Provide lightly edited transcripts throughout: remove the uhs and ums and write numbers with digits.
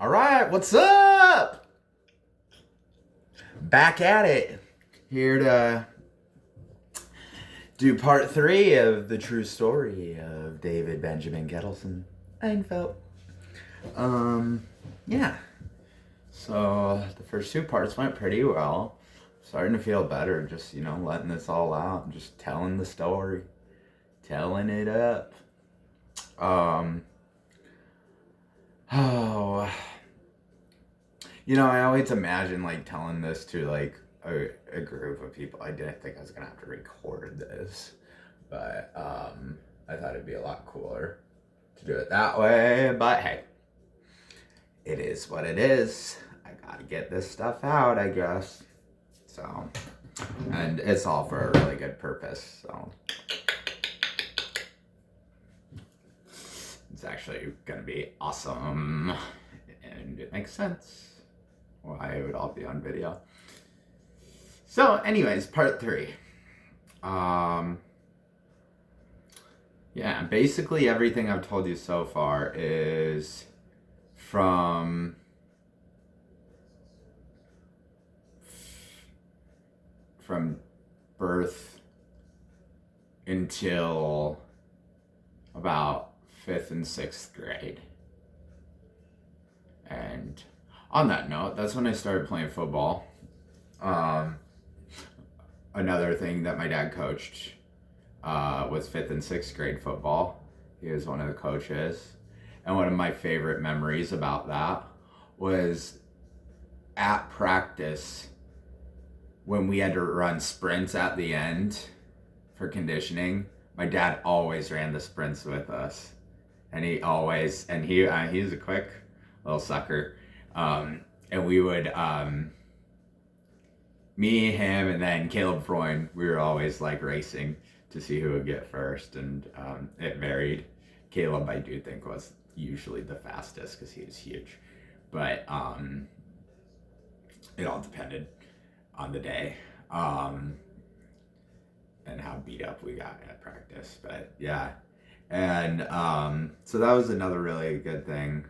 All right, what's up? Back at it. Here to do part 3 of the true story of David Benjamin Ketelsen Einfeldt. Yeah. So the first 2 parts went pretty well. Starting to feel better, just, letting this all out and just telling the story. Telling it up. Oh, I always imagine like telling this to like a group of people. I didn't think I was gonna have to record this, but I thought it'd be a lot cooler to do it that way. But hey, it is what it is. I gotta get this stuff out, I guess. So, and it's all for a really good purpose. So, it's actually gonna be awesome, and it makes sense why it would all be on video. So, anyways, part 3. Yeah, basically everything I've told you so far is from birth until about 5th and 6th grade. And on that note, that's when I started playing football. Another thing that my dad coached was 5th and 6th grade football. He was one of the coaches. And one of my favorite memories about that was at practice when we had to run sprints at the end for conditioning. My dad always ran the sprints with us. And he was a quick little sucker. And we would, me, him, and then Caleb Freund, we were always like racing to see who would get first. And it varied. Caleb, I do think, was usually the fastest because he was huge. But it all depended on the day and how beat up we got at practice. But yeah. And so that was another really good thing.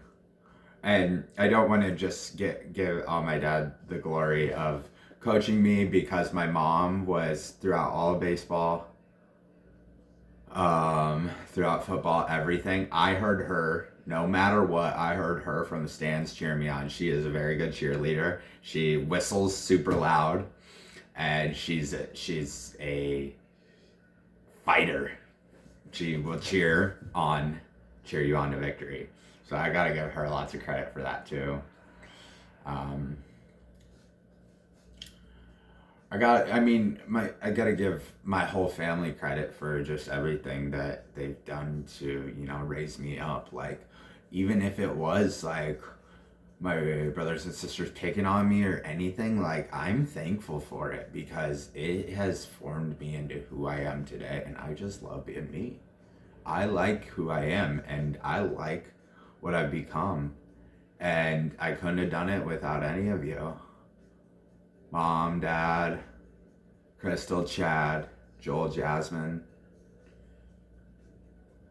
And I don't want to just give my dad the glory of coaching me, because my mom was throughout all of baseball, throughout football, everything. I heard her, no matter what, I heard her from the stands cheering me on. She is a very good cheerleader. She whistles super loud, and she's a fighter. She will cheer you on to victory. So I gotta give her lots of credit for that too. I gotta give my whole family credit for just everything that they've done to, raise me up. Like, even if it was like my brothers and sisters picking on me or anything, like, I'm thankful for it because it has formed me into who I am today, and I just love being me. I like who I am, and I like what I've become, and I couldn't have done it without any of you. Mom, Dad, Crystal, Chad, Joel, Jasmine,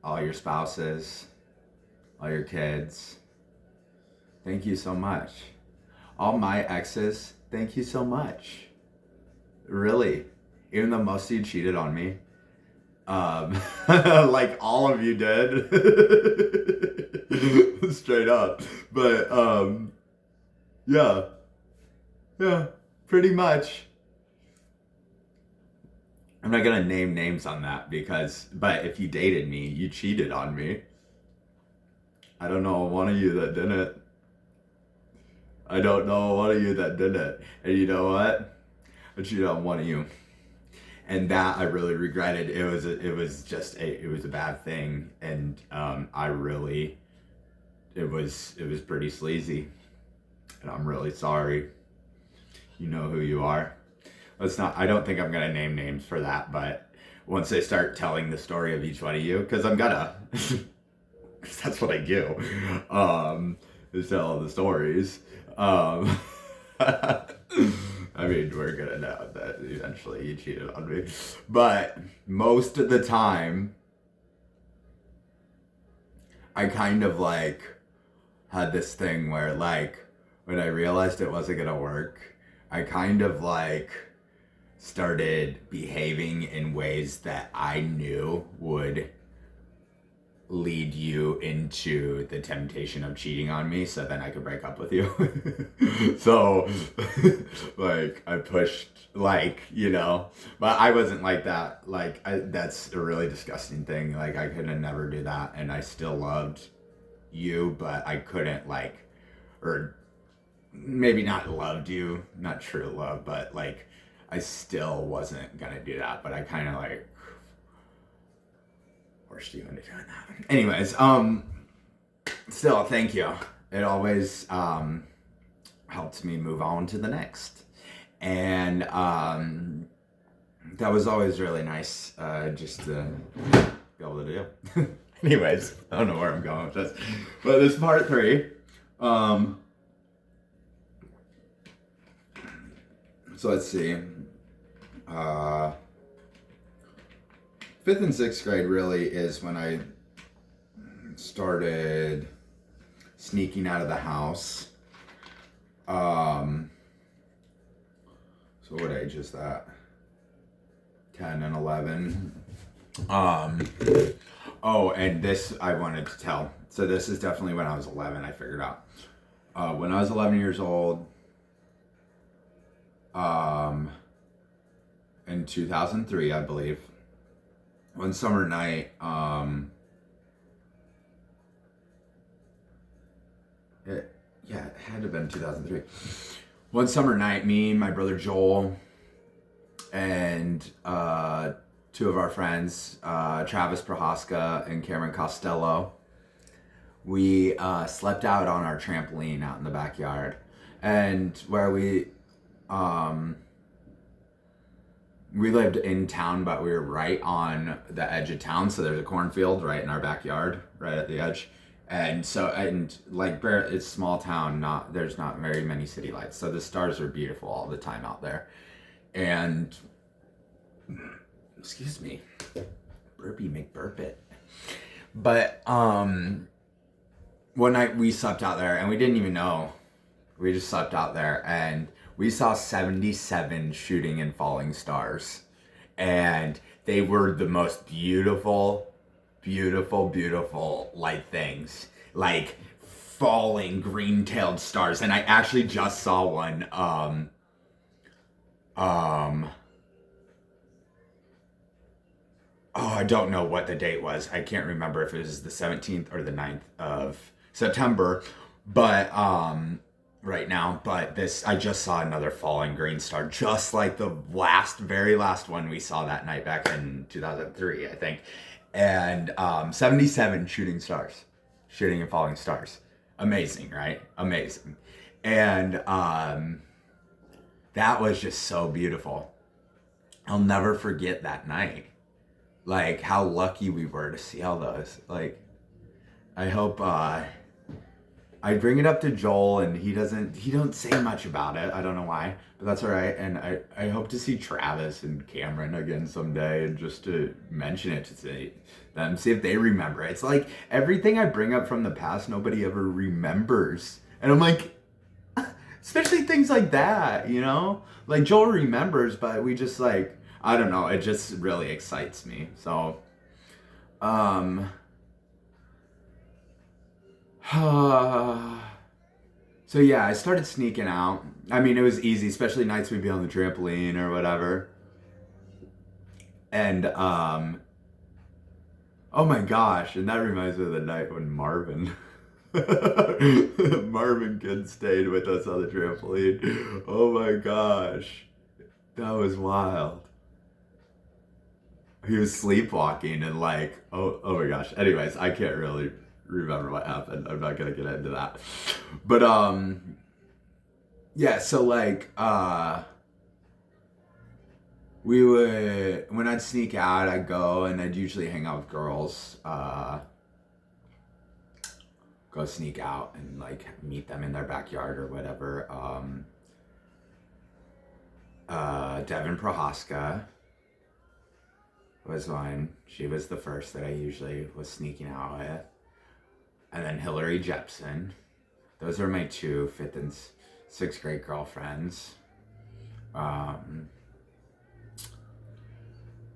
all your spouses, all your kids. Thank you so much. All my exes, thank you so much. Really. Even though most of you cheated on me. Like all of you did. Straight up. But, yeah. Yeah, pretty much. I'm not gonna name names on that but if you dated me, you cheated on me. I don't know one of you that didn't. I don't know one of you that didn't. And you know what? I cheated on one of you. And that I really regretted. It was a bad thing. And it was pretty sleazy. And I'm really sorry. You know who you are. I don't think I'm gonna name names for that, but once I start telling the story of each one of you, because I'm gonna, because that's what I do, is tell the stories. I mean, we're gonna know that eventually you cheated on me, but most of the time, I kind of like had this thing where like when I realized it wasn't gonna work, I kind of like started behaving in ways that I knew would lead you into the temptation of cheating on me so then I could break up with you. So like I pushed like, you know, but I wasn't like that. Like that's a really disgusting thing. Like I could have never do that, and I still loved you, but I couldn't like, or maybe not loved you, not true love, but like I still wasn't gonna do that, but I kind of like forced you into doing that. Anyways, still, thank you. It always helps me move on to the next, and that was always really nice, just to be able to do. Anyways, I don't know where I'm going with this, but this part 3. So let's see. 5th and 6th grade really is when I started sneaking out of the house. So what age is that? 10 and 11. Oh, and this I wanted to tell. So this is definitely when I was 11, I figured out. When I was 11 years old, in 2003, I believe, one summer night, it had to have been 2003. One summer night, me, my brother Joel, and 2 of our friends, Travis Prohaska and Cameron Costello, we slept out on our trampoline out in the backyard. And where we lived in town, but we were right on the edge of town. So there's a cornfield right in our backyard, right at the edge. And so, and like it's a small town, there's not very many city lights. So the stars are beautiful all the time out there. And, excuse me, burpee make burp it. But one night we slept out there and we didn't even know. We just slept out there and we saw 77 shooting and falling stars. And they were the most beautiful, beautiful, beautiful light things. Like falling green-tailed stars. And I actually just saw one I don't know what the date was. I can't remember if it was the 17th or the 9th of September, but right now, but I just saw another falling green star, just like the very last one we saw that night back in 2003, I think. And 77 shooting and falling stars. Amazing, right? Amazing. And that was just so beautiful. I'll never forget that night. Like how lucky we were to see all those. Like, I hope I bring it up to Joel and he don't say much about it. I don't know why, but that's all right. And I hope to see Travis and Cameron again someday, and just to mention it to see if they remember. It's like everything I bring up from the past, nobody ever remembers. And I'm like, especially things like that, you know? Like Joel remembers, but we just like, I don't know, it just really excites me. So, so yeah, I started sneaking out. I mean, it was easy, especially nights we'd be on the trampoline or whatever. And, oh my gosh, and that reminds me of the night when Marvin Kid stayed with us on the trampoline. Oh my gosh, that was wild. He was sleepwalking and like, oh my gosh. Anyways, I can't really remember what happened. I'm not gonna get into that. But yeah, so like we would, when I'd sneak out, I'd go and I'd usually hang out with girls, go sneak out and like meet them in their backyard or whatever. Devin Prohaska was one. She was the first that I usually was sneaking out with. And then Hillary Jepson. those are my two fifth and sixth grade girlfriends.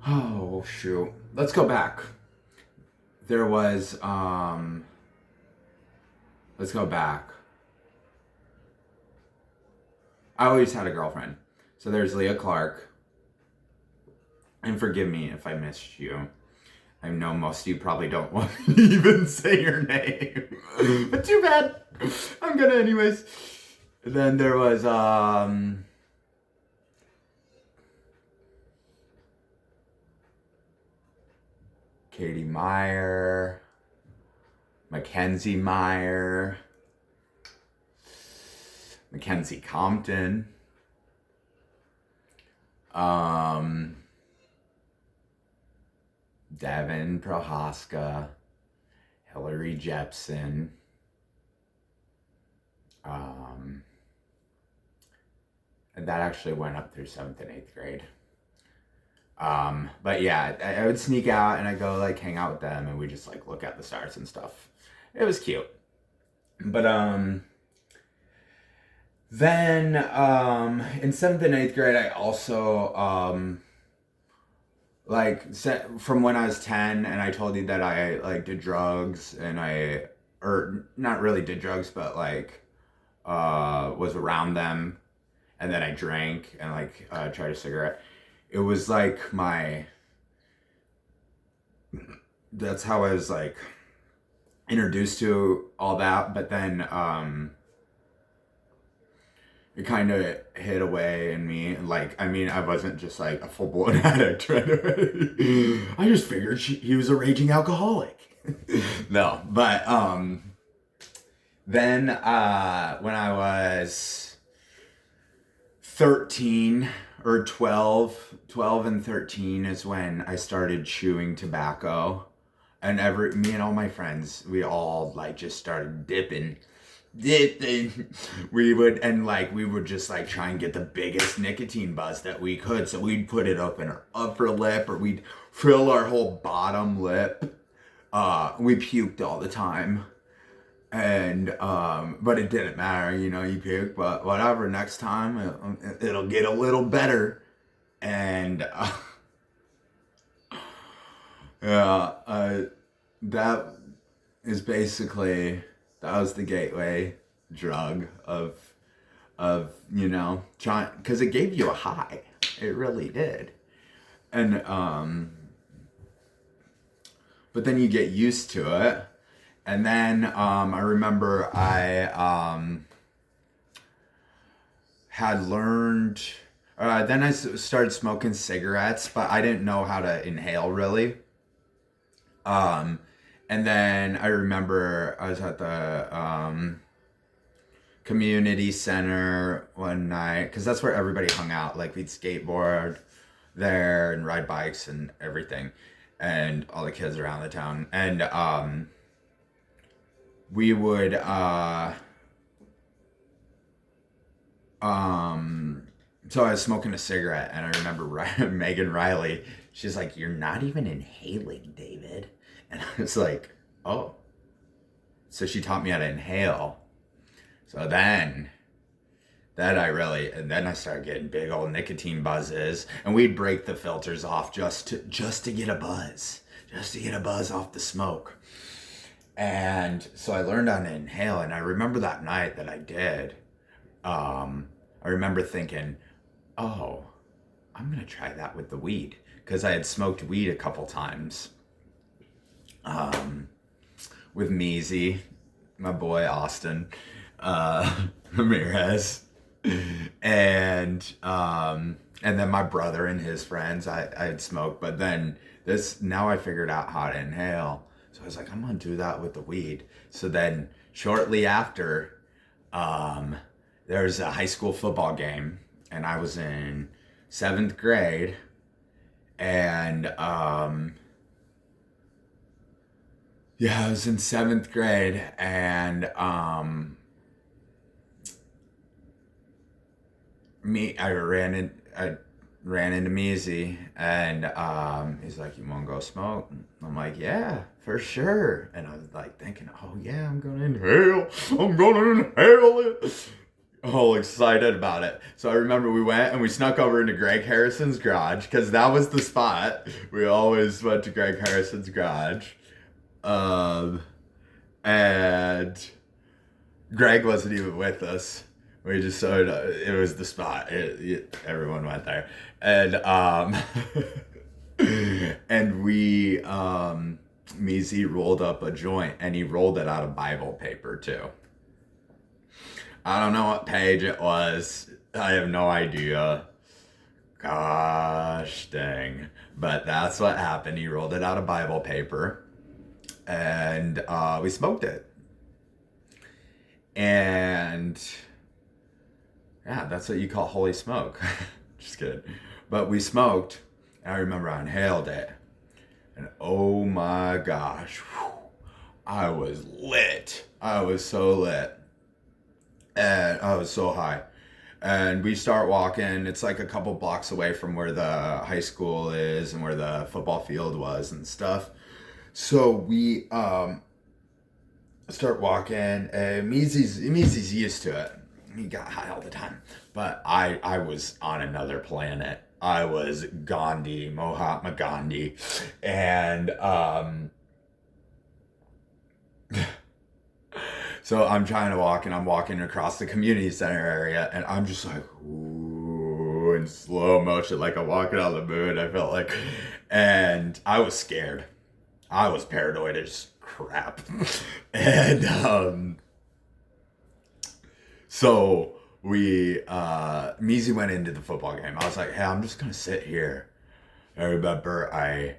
Oh shoot, let's go back. There was let's go back. I always had a girlfriend. So there's Leah Clark. And forgive me if I missed you. I know most of you probably don't want to even say your name. But too bad. I'm gonna anyways. Then there was Katie Meyer, Mackenzie Meyer, Mackenzie Compton, Devin Prohaska, Hillary Jepson, and that actually went up through 7th and 8th grade. But yeah, I would sneak out and I'd go like hang out with them and we just like look at the stars and stuff. It was cute. But then in 7th and 8th grade I also from when I was 10 and I told you that I like did drugs and or not really did drugs but like was around them, and then I drank and like tried a cigarette. It was like that's how I was like introduced to all that, but then it kind of hid away in me. Like, I mean, I wasn't just like a full-blown addict right away. I just figured he was a raging alcoholic. No, but then when I was 13 or 12 and 13 is when I started chewing tobacco. And me and all my friends, we all like just started dipping. We would just like try and get the biggest nicotine buzz that we could. So we'd put it up in our upper lip, or we'd fill our whole bottom lip. We puked all the time. And but it didn't matter, you puke, but whatever, next time it'll get a little better. And yeah, that is basically, that was the gateway drug of trying, because it gave you a high. It really did. And but then you get used to it. And then I remember I had learned, then I started smoking cigarettes, but I didn't know how to inhale really. And then I remember I was at the community center one night, because that's where everybody hung out. Like, we'd skateboard there and ride bikes and everything, and all the kids around the town. And we would so I was smoking a cigarette, and I remember Megan Riley, she's like, "You're not even inhaling, David." And I was like, "Oh." So she taught me how to inhale. So then and then I started getting big old nicotine buzzes, and we'd break the filters off just to get a buzz off the smoke. And so I learned how to inhale, and I remember that night that I did. I remember thinking, oh, I'm gonna try that with the weed, because I had smoked weed a couple times. With Measy, my boy Austin Ramirez, and then my brother and his friends, I had smoked, but then now I figured out how to inhale. So I was like, I'm gonna do that with the weed. So then shortly after, there was a high school football game, and I was in 7th grade, and I was in 7th grade, and I ran into Measy, and he's like, "You want to go smoke?" I'm like, "Yeah, for sure." And I was like thinking, "Oh yeah, I'm gonna inhale. I'm gonna inhale it." All excited about it. So I remember we went and we snuck over into Greg Harrison's garage because that was the spot. We always went to Greg Harrison's garage. Um, and Greg wasn't even with us. We just saw it. It was the spot. Everyone went there, and and we Measy rolled up a joint, and he rolled it out of Bible paper too. I don't know what page it was. I have no idea. Gosh dang. But that's what happened. He rolled it out of Bible paper, and we smoked it. And yeah, that's what you call holy smoke. Just kidding. But we smoked, and I remember I inhaled it. And oh my gosh, whew, I was lit. I was so lit. And I was so high. And we start walking. It's like a couple blocks away from where the high school is and where the football field was and stuff. So we start walking, and Meezy's used to it. He got high all the time. But I was on another planet. I was Gandhi, Mahatma Gandhi. And so I'm trying to walk, and I'm walking across the community center area, and I'm just like, ooh, in slow motion, like I'm walking on the moon. I felt like, and I was scared. I was paranoid as crap. And so we Measy went into the football game. I was like, hey, I'm just gonna sit here. I remember I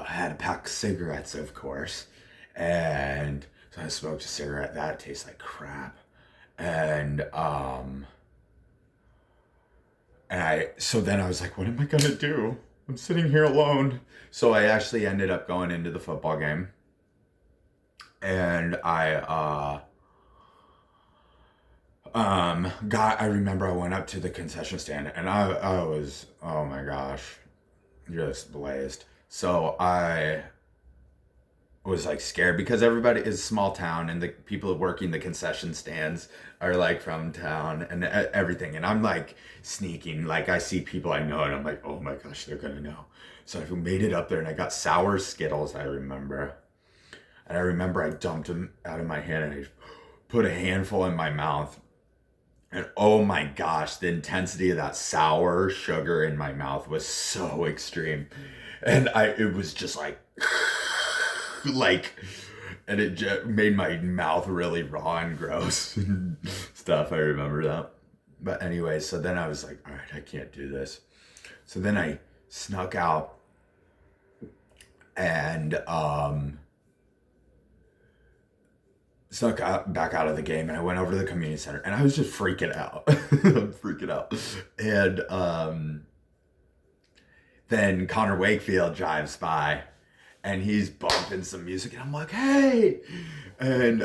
had a pack of cigarettes, of course, and so I smoked a cigarette. That tastes like crap. And so then I was like, what am I gonna do? I'm sitting here alone. So I actually ended up going into the football game, and I remember I went up to the concession stand, and I was, oh my gosh, just blazed. So I was like scared because everybody is small town, and the people working the concession stands are like from town and everything. And I'm like sneaking, like I see people I know, and I'm like, oh my gosh, they're gonna know. So I made it up there, and I got sour Skittles, I remember. And I remember I dumped them out of my hand, and I put a handful in my mouth. And oh my gosh, the intensity of that sour sugar in my mouth was so extreme. And it was just like, like, and it just made my mouth really raw and gross and stuff. I remember that. But anyway, so then I was like, all right, I can't do this. So then I snuck out, and snuck back out of the game, and I went over to the community center, and I was just freaking out. I'm freaking out. And then Connor Wakefield drives by, and he's bumping some music, and I'm like, hey! And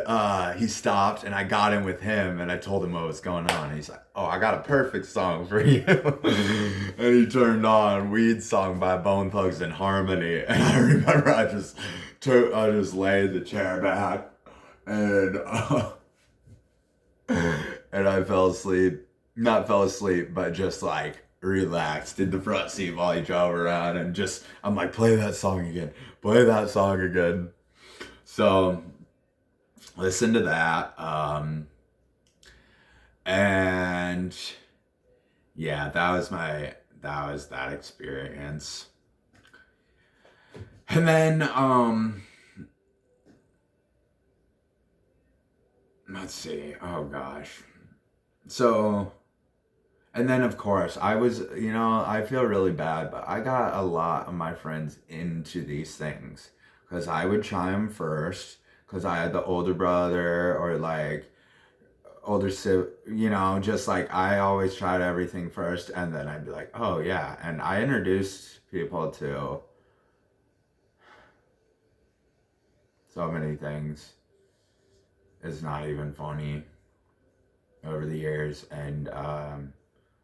he stopped, and I got in with him, and I told him what was going on. And he's like, oh, I got a perfect song for you. And he turned on Weed Song by Bone Thugs and Harmony. And I remember I just laid the chair back, and and I fell asleep. Not fell asleep, but just like relaxed in the front seat while he drove around, and just I'm like, play that song again, play that song again. So listen to that, and yeah, that was that experience. And then let's see, oh gosh, so. And then, of course, I feel really bad, but I got a lot of my friends into these things because I would try them first because I had the older brother or like older sibling, just like I always tried everything first, and then I'd be like, oh yeah. And I introduced people to so many things. It's not even funny over the years. And,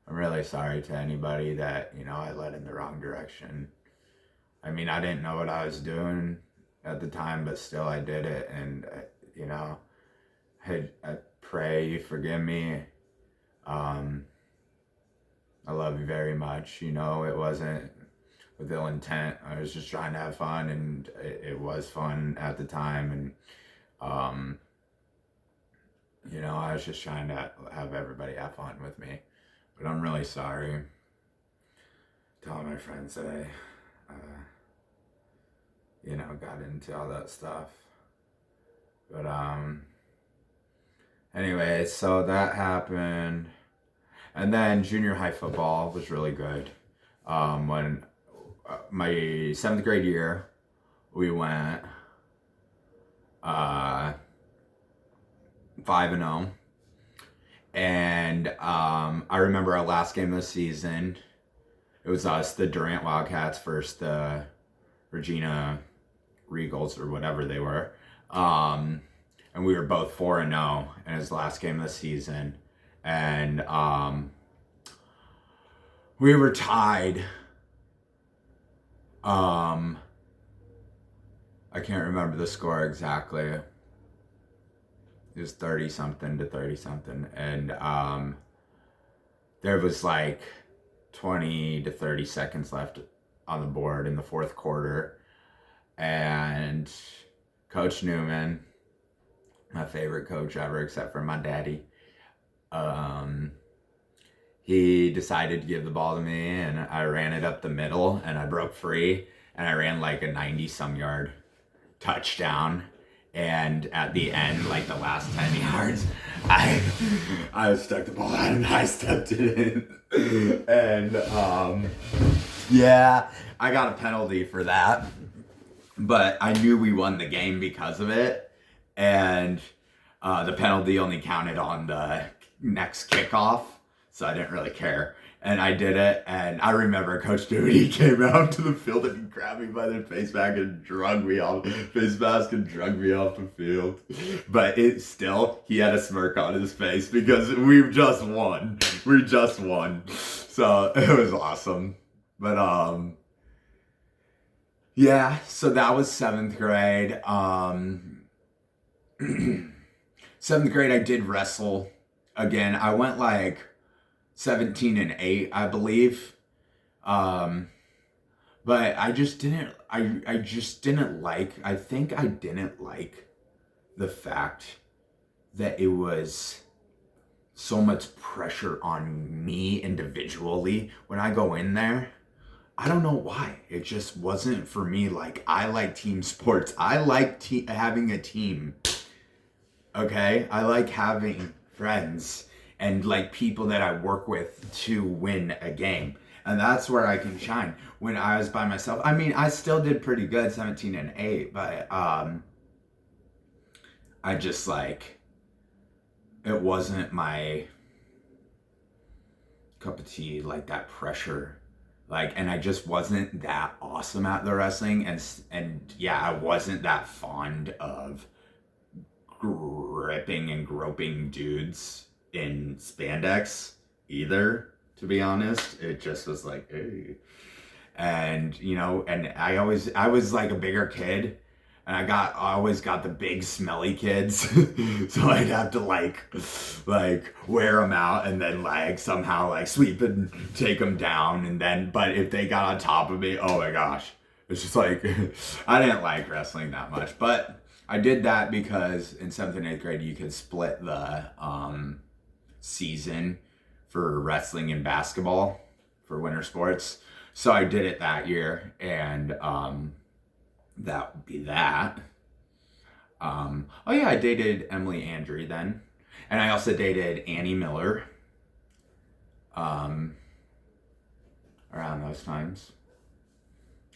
I'm really sorry to anybody that, I led in the wrong direction. I mean, I didn't know what I was doing at the time, but still I did it. And, I pray you forgive me. I love you very much. It wasn't with ill intent. I was just trying to have fun, and it was fun at the time. And, I was just trying to have everybody have fun with me. But I'm really sorry. Telling my friends that I, got into all that stuff. But, anyway, so that happened. And then junior high football was really good. When my 7th grade year, we went 5-0. And I remember our last game of the season. It was us, the Durant Wildcats, versus the Regina Regals or whatever they were. And we were both 4-0 in his last game of the season. And we were tied. I can't remember the score exactly. It was 30-something to 30-something. And there was like 20 to 30 seconds left on the board in the fourth quarter. And Coach Newman, my favorite coach ever except for my daddy, he decided to give the ball to me, and I ran it up the middle, and I broke free, and I ran like a 90-some yard touchdown. And at the end, like the last 10 yards, I stuck the ball out and I stepped it in. And yeah, I got a penalty for that. But I knew we won the game because of it. And the penalty only counted on the next kickoff, so I didn't really care. And I did it, and I remember Coach Doody came out to the field and he grabbed me by the face mask and drug me off the field. But he had a smirk on his face because we just won. So it was awesome. But yeah, so that was 7th grade. 7th grade, I did wrestle again. I went like 17-8, I believe. But I think I didn't like the fact that it was so much pressure on me individually when I go in there. I don't know why. It just wasn't for me. Like, I like team sports. I like having a team. Okay? I like having friends and like people that I work with to win a game. And that's where I can shine. When I was by myself, I mean, I still did pretty good, 17-8, but I just like, it wasn't my cup of tea, like that pressure. Like, and I just wasn't that awesome at the wrestling. And yeah, I wasn't that fond of gripping and groping dudes in spandex either, to be honest. It just was like, hey. And and I was like a bigger kid, and I always got the big smelly kids. So I'd have to like wear them out and then like somehow like sweep and take them down. And then, but if they got on top of me, oh my gosh, it's just like, I didn't like wrestling that much. But I did that because in 7th and 8th grade, you could split the season for wrestling and basketball for winter sports. So I did it that year, and that would be that. Oh yeah, I dated Emily Andrew then, and I also dated Annie Miller around those times.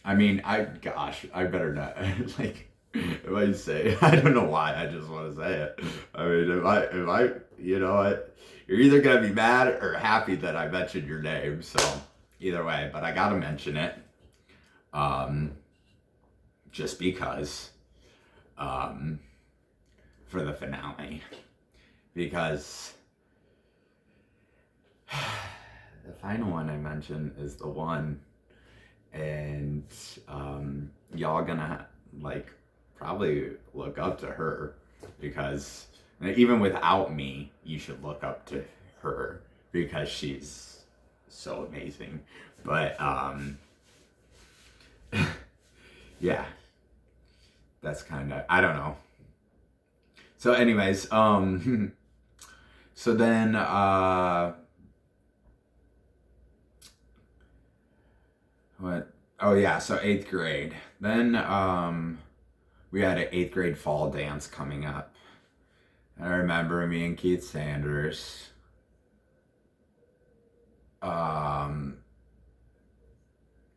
I mean, I better not like. If I say, I don't know why, I just want to say it. I mean, if I, you're either going to be mad or happy that I mentioned your name. So either way, but I got to mention it. Just because, for the finale, because final one I mentioned is the one, and y'all gonna like probably look up to her, because even without me, you should look up to her because she's so amazing. But yeah, that's kind of, I don't know. So anyways, so then what? Oh yeah, so 8th grade. Then we had an 8th grade fall dance coming up. And I remember me and Keith Sanders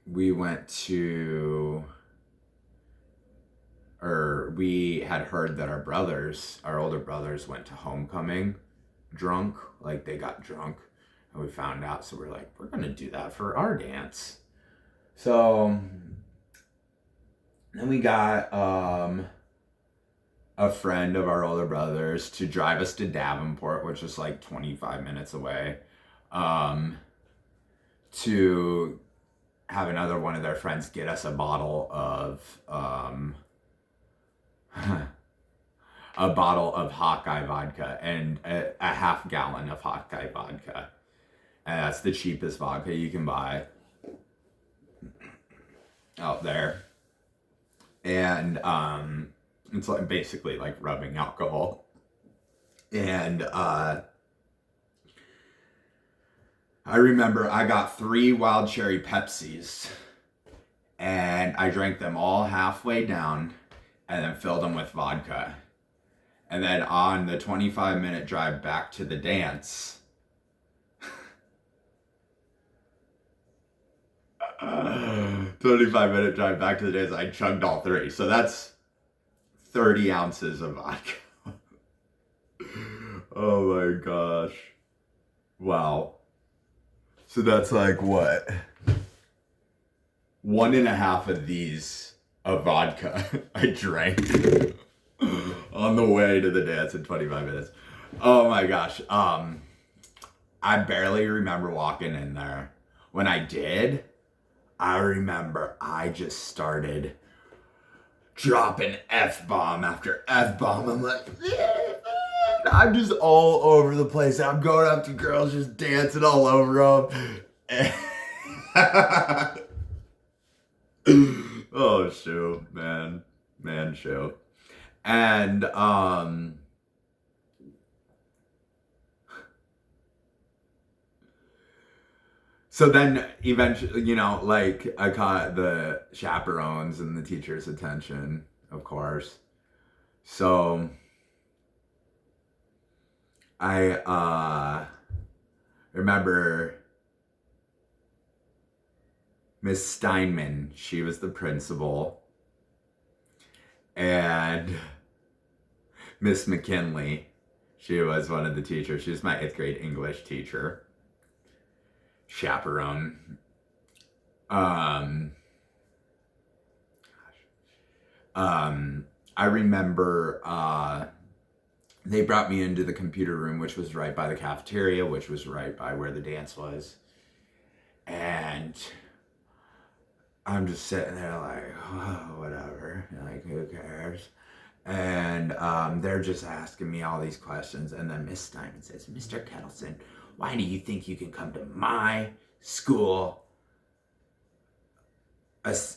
we went to, or we had heard that our older brothers went to homecoming drunk, like they got drunk, and we found out, so we're like, we're gonna do that for our dance. So then we got a friend of our older brothers to drive us to Davenport, which is like 25 minutes away, to have another one of their friends get us a bottle of a bottle of Hawkeye vodka and a half gallon of Hawkeye vodka. And that's the cheapest vodka you can buy out there. And it's like basically like rubbing alcohol. And I remember I got 3 wild cherry Pepsis, and I drank them all halfway down and then filled them with vodka. And then on the 25-minute drive back to the dance, 25-minute drive back to the dance, I chugged all 3. So that's 30 ounces of vodka. Oh my gosh. Wow. So that's like what? 1.5 of these of vodka I drank on the way to the dance in 25 minutes. Oh my gosh. I barely remember walking in there. When I did, I remember I just started dropping F-bomb after F-bomb. I'm like, I'm just all over the place. I'm going up to girls, just dancing all over them. Oh, shoot, man. Shoot. And, so then eventually, like I caught the chaperones and the teacher's attention, of course. So I remember Miss Steinman, she was the principal, and Miss McKinley, she was one of the teachers. She was my 8th grade English teacher. Chaperone. I remember they brought me into the computer room, which was right by the cafeteria, which was right by where the dance was. And I'm just sitting there like, oh, whatever. Like, who cares? And they're just asking me all these questions. And then Miss Steinman says, Mr. Ketelsen, why do you think you can come to my school,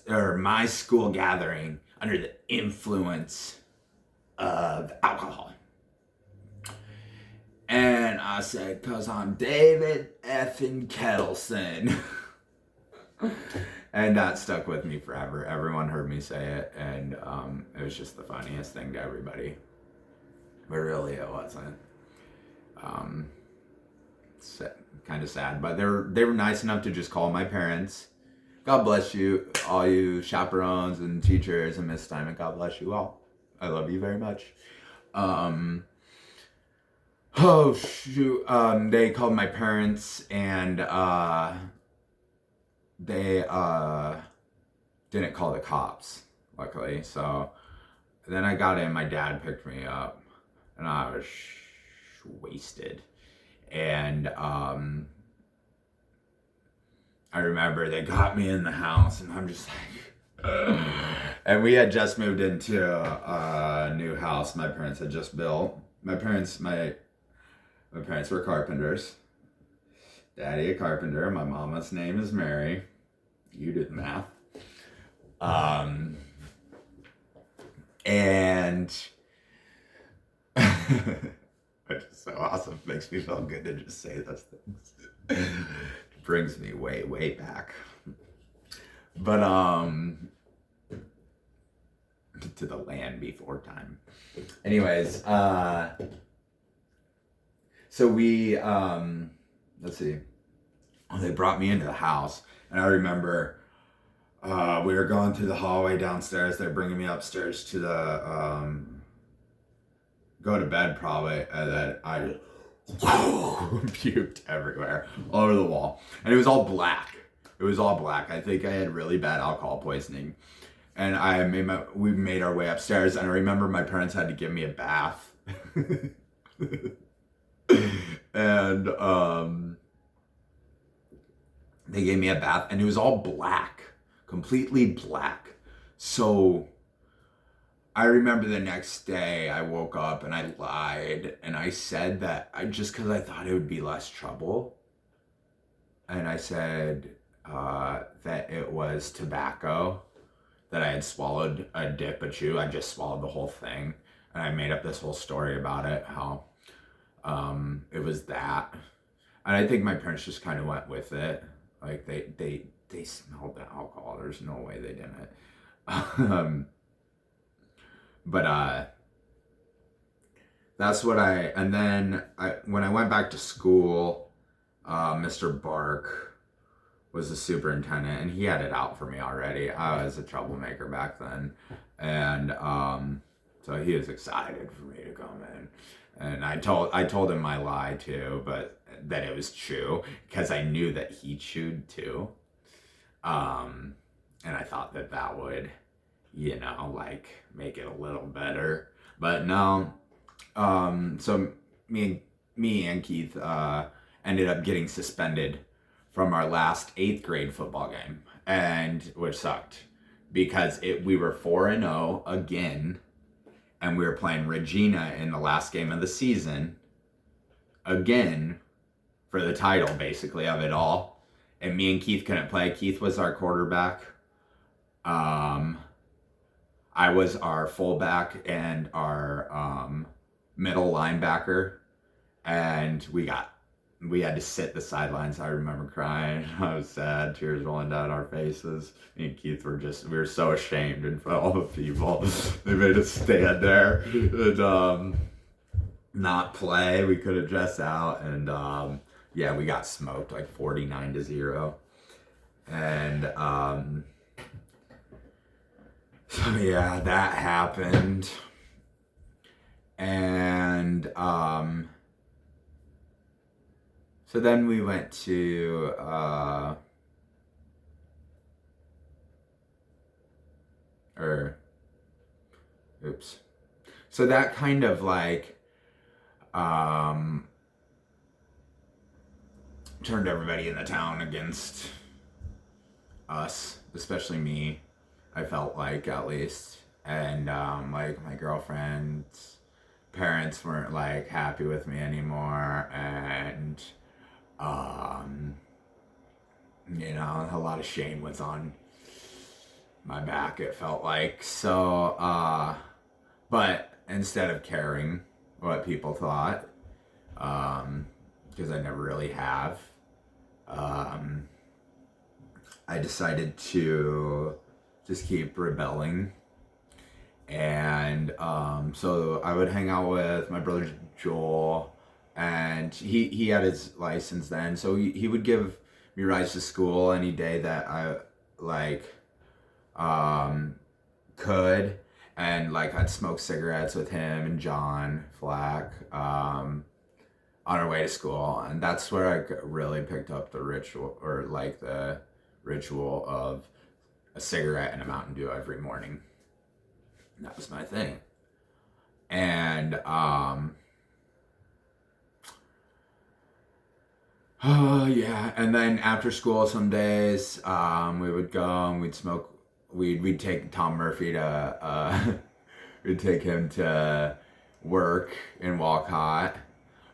or my school gathering under the influence of alcohol? And I said, because I'm David effing Ketelsen. And that stuck with me forever. Everyone heard me say it, and it was just the funniest thing to everybody. But really, it wasn't. Kind of sad, but they were nice enough to just call my parents. God bless you, all you chaperones and teachers and Miss Steinman. God bless you all. I love you very much. Oh shoot! They called my parents, and they didn't call the cops, luckily. So then I got in. My dad picked me up, and I was wasted. And I remember they got me in the house, and I'm just like, and we had just moved into a new house my parents had just built. My parents were carpenters. Daddy a carpenter. My mama's name is Mary. You did the math. And which is so awesome. Makes me feel good to just say those things. Brings me way, way back. But to the land before time. Anyways, so we let's see. They brought me into the house, and I remember we were going through the hallway downstairs. They're bringing me upstairs to the go to bed probably, and then I just puked everywhere, all over the wall, and it was all black. It was all black. I think I had really bad alcohol poisoning, and we made our way upstairs, and I remember my parents had to give me a bath, and they gave me a bath, and it was all black, completely black. So I remember the next day I woke up and I lied, and I said that because I thought it would be less trouble, and I said that it was tobacco, that I had swallowed a dip of chew. I just swallowed the whole thing, and I made up this whole story about it, how it was that. And I think my parents just kind of went with it. Like they smelled the alcohol. There's no way they didn't. But that's what and then when I went back to school, Mr. Bark was the superintendent, and he had it out for me already. I was a troublemaker back then, and so he was excited for me to come in. And I told him my lie too, but that it was true, because I knew that he chewed too. And I thought that would, like make it a little better. But no. So me and Keith ended up getting suspended from our last 8th grade football game, and which sucked because we were 4-0 again. And we were playing Regina in the last game of the season, again, for the title, basically, of it all. And me and Keith couldn't play. Keith was our quarterback. I was our fullback and our middle linebacker. And we had to sit the sidelines. I remember crying. I was sad, tears rolling down our faces. Me and Keith we were so ashamed in front of all the people. They made us stand there and not play. We couldn't dress out, and we got smoked like 49-0. And so yeah, that happened. And so then we went to so that kind of like turned everybody in the town against us, especially me, I felt like, at least. And like my girlfriend's parents weren't like happy with me anymore, and a lot of shame was on my back, it felt like. So but instead of caring what people thought, because I never really have, I decided to just keep rebelling. And so I would hang out with my brother Joel, and he had his license then, so he would give me rides to school any day that I could, and like I'd smoke cigarettes with him and John Flack on our way to school. And that's where I really picked up the ritual of a cigarette and a Mountain Dew every morning. That was my thing. And Oh yeah, and then after school, some days we would go and we'd smoke. We'd take Tom Murphy to we'd take him to work in Walcott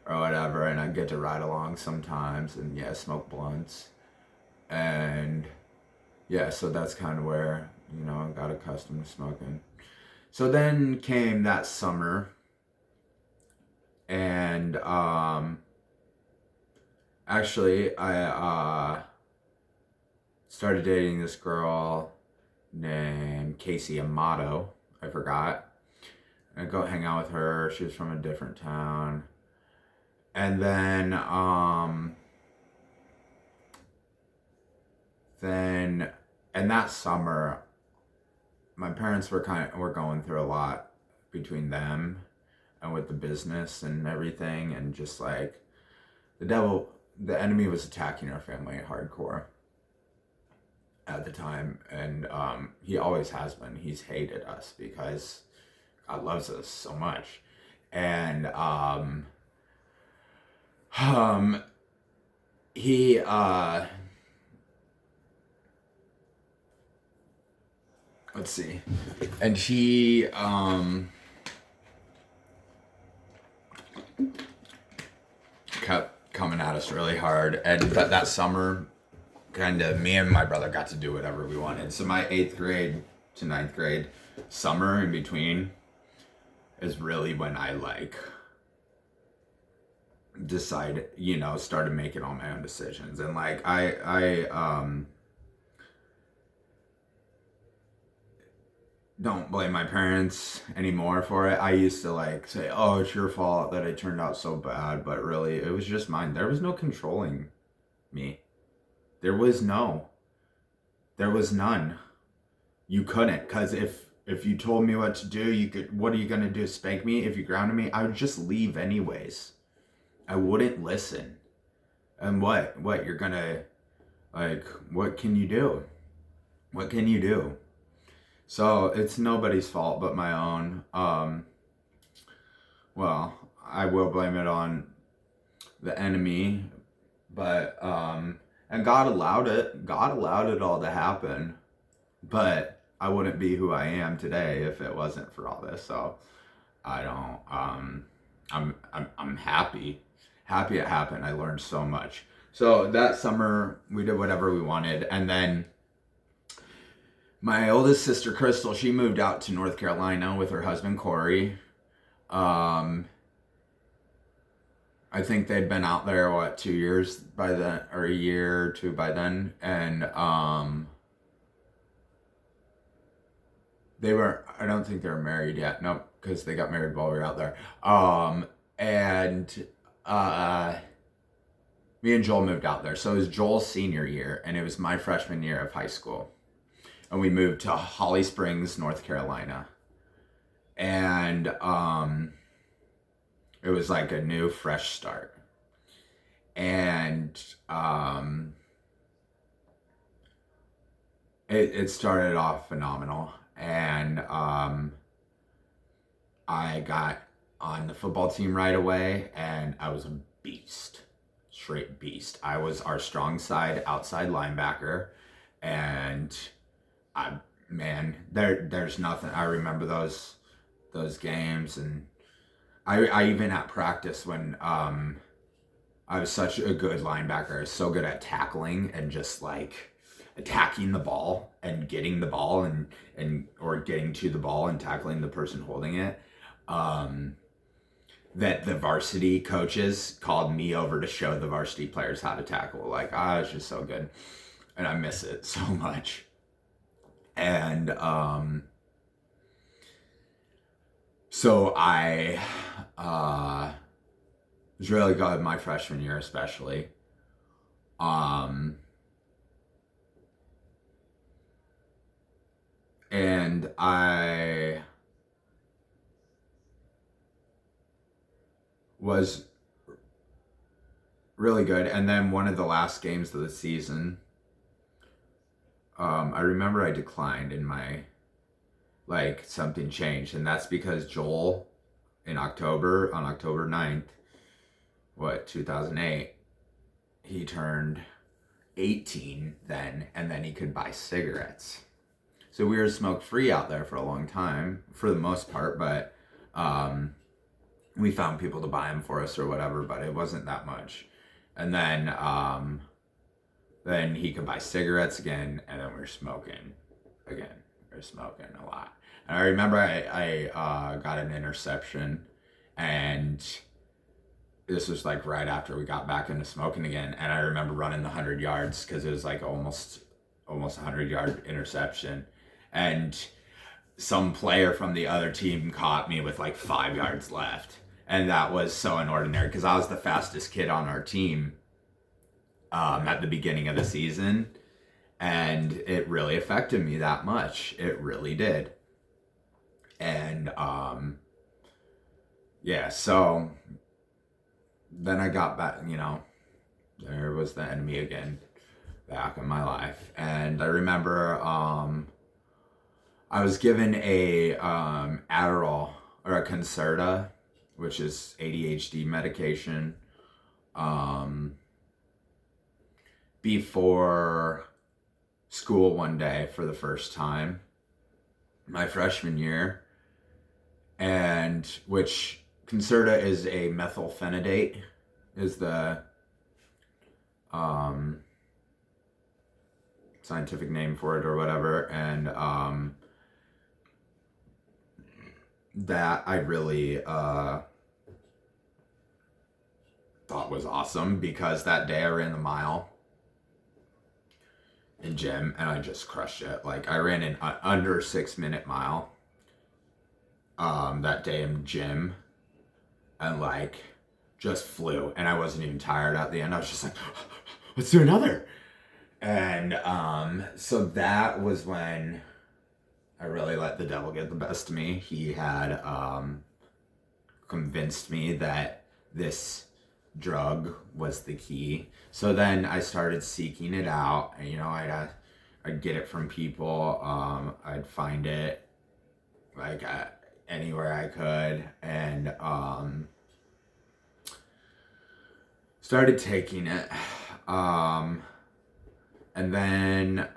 or whatever, and I'd get to ride along sometimes and yeah, smoke blunts and yeah. So that's kind of where I got accustomed to smoking. So then came that summer, and actually I started dating this girl named Casey Amato. I forgot. I'd go hang out with her. She was from a different town. And then and that summer my parents were going through a lot between them and with the business and everything, and just like the enemy was attacking our family hardcore at the time, and he always has been. He's hated us because God loves us so much, and he let's see, and he kept coming at us really hard, and that summer kind of me and my brother got to do whatever we wanted. So my 8th grade to 9th grade summer in between is really when I like started making all my own decisions, and like I don't blame my parents anymore for it. I used to like say, "Oh, it's your fault that it turned out so bad," but really it was just mine. There was no controlling me. There was none. You couldn't, because if you told me what to do, you could. What are you gonna do? Spank me? If you grounded me, I would just leave anyways. I wouldn't listen. And what you're gonna like? What can you do? What can you do? So it's nobody's fault but my own. Well, I will blame it on the enemy, but and God allowed it. God allowed it all to happen. But I wouldn't be who I am today if it wasn't for all this. So I don't. I'm happy. Happy it happened. I learned so much. So that summer we did whatever we wanted, and then my oldest sister Crystal, she moved out to North Carolina with her husband Corey. I think they'd been out there 2 years by then, or a year or two by then, and I don't think they were married yet. Nope, because they got married while we were out there. And me and Joel moved out there. So it was Joel's senior year, and it was my freshman year of high school. And we moved to Holly Springs, North Carolina. And it was like a new, fresh start. And it started off phenomenal. And I got on the football team right away, and I was a beast, straight beast. I was our strong side outside linebacker, and there's nothing. I remember those games, and I even at practice when I was such a good linebacker. I was so good at tackling and just like attacking the ball and getting the ball and or getting to the ball and tackling the person holding it. That the varsity coaches called me over to show the varsity players how to tackle. Like, I was just so good, and I miss it so much. And so I was really good my freshman year, especially. And I was really good. And then one of the last games of the season, I remember I declined in my, like, something changed. And that's because Joel, on October 9th, 2008, he turned 18 then, and then he could buy cigarettes. So we were smoke free out there for a long time, for the most part, but we found people to buy them for us or whatever, but it wasn't that much. And then he could buy cigarettes again, and then we were smoking again. We were smoking a lot. And I remember I got an interception, and this was like right after we got back into smoking again. And I remember running the 100 yards because it was like almost 100-yard interception. And some player from the other team caught me with like 5 yards left. And that was so inordinary because I was the fastest kid on our team at the beginning of the season. And it really affected me that much. It really did. And yeah, so then I got back, there was the enemy again back in my life. And I remember I was given a Adderall or a Concerta, which is ADHD medication, before school one day for the first time, my freshman year, and which Concerta is a methylphenidate, is the scientific name for it or whatever, and that I really thought was awesome because that day I ran the mile in gym and I just crushed it. Like I ran an under 6-minute mile that day in gym and like just flew, and I wasn't even tired at the end. I was just like, let's do another. And so that was when I really let the devil get the best of me. He had convinced me that this drug was the key. So then I started seeking it out, and I'd get it from people. I'd find it like anywhere I could, and started taking it. And then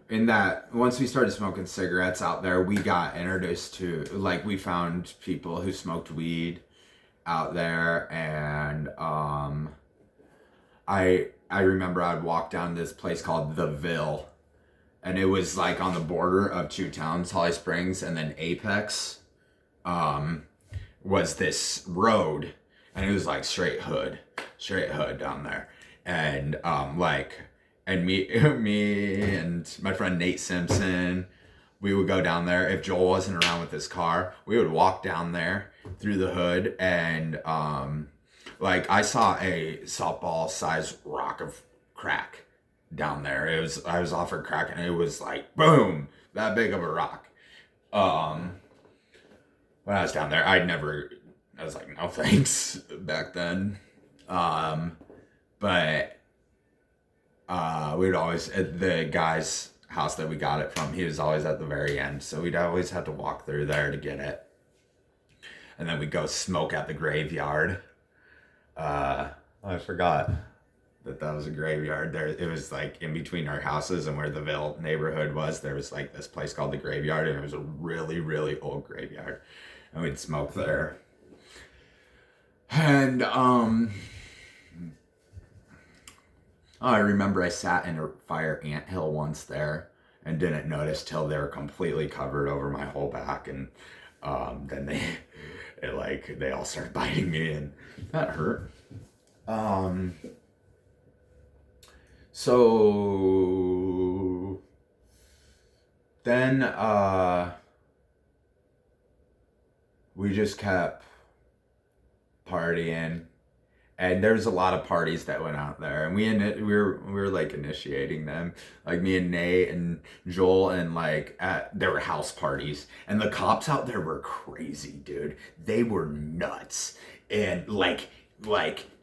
in that, once we started smoking cigarettes out there, we got introduced to, like, we found people who smoked weed out there, and I remember I'd walk down this place called The Ville, and it was like on the border of two towns, Holly Springs and then Apex. Was this road, and it was like straight hood down there. And me and my friend Nate Simpson, we would go down there. If Joel wasn't around with his car, we would walk down there through the hood, and I saw a softball sized rock of crack down there. I was offered crack, and it was like boom, that big of a rock. When I was down there, I was like, no thanks back then. But we would always, at the guy's house that we got it from, he was always at the very end. So we'd always have to walk through there to get it. And then we'd go smoke at the graveyard. I forgot that was a graveyard there. It was like in between our houses and where the Ville neighborhood was. There was like this place called the Graveyard, and it was a really, really old graveyard. And we'd smoke there. And I remember I sat in a fire anthill once there and didn't notice till they were completely covered over my whole back, and then they all started biting me, and that hurt. So then we just kept partying. And there was a lot of parties that went out there, and we were like initiating them, like me and Nate and Joel, and there were house parties, and the cops out there were crazy, dude. They were nuts, and like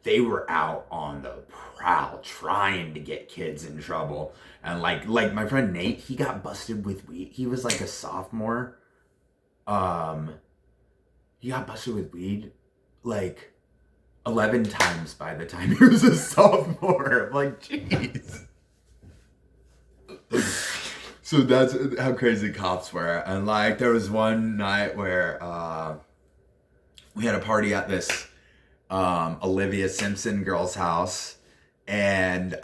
they were out on the prowl trying to get kids in trouble, and like my friend Nate, he got busted with weed. He was like a sophomore. He got busted with weed, like 11 times by the time he was a sophomore. I'm like, jeez. So that's how crazy cops were. And like, there was one night where we had a party at this Olivia Simpson girl's house. And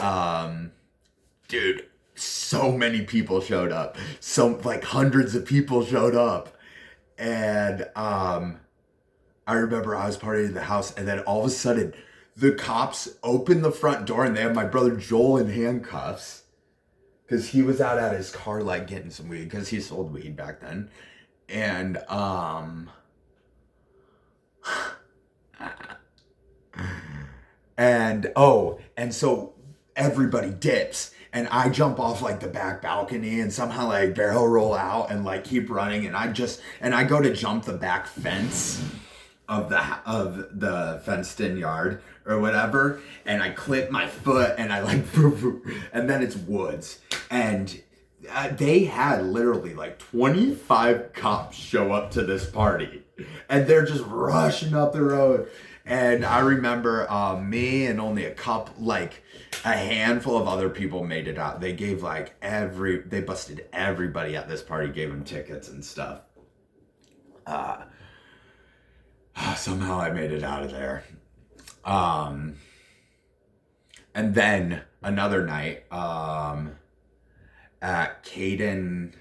dude, so many people showed up. So like hundreds of people showed up. And I remember I was partying at the house, and then all of a sudden the cops opened the front door and they had my brother Joel in handcuffs. Because he was out at his car, like, getting some weed. Because he sold weed back then. And, and so everybody dips. And I jump off, like, the back balcony and somehow, like, barrel roll out and, like, keep running. And I go to jump the back fence of the fenced-in yard or whatever, and I clip my foot and I like and then it's woods, and they had literally like 25 cops show up to this party, and they're just rushing up the road. And I remember me and only a handful of other people made it out. They gave they busted everybody at this party, gave them tickets and stuff. Somehow I made it out of there. And then another night at Caden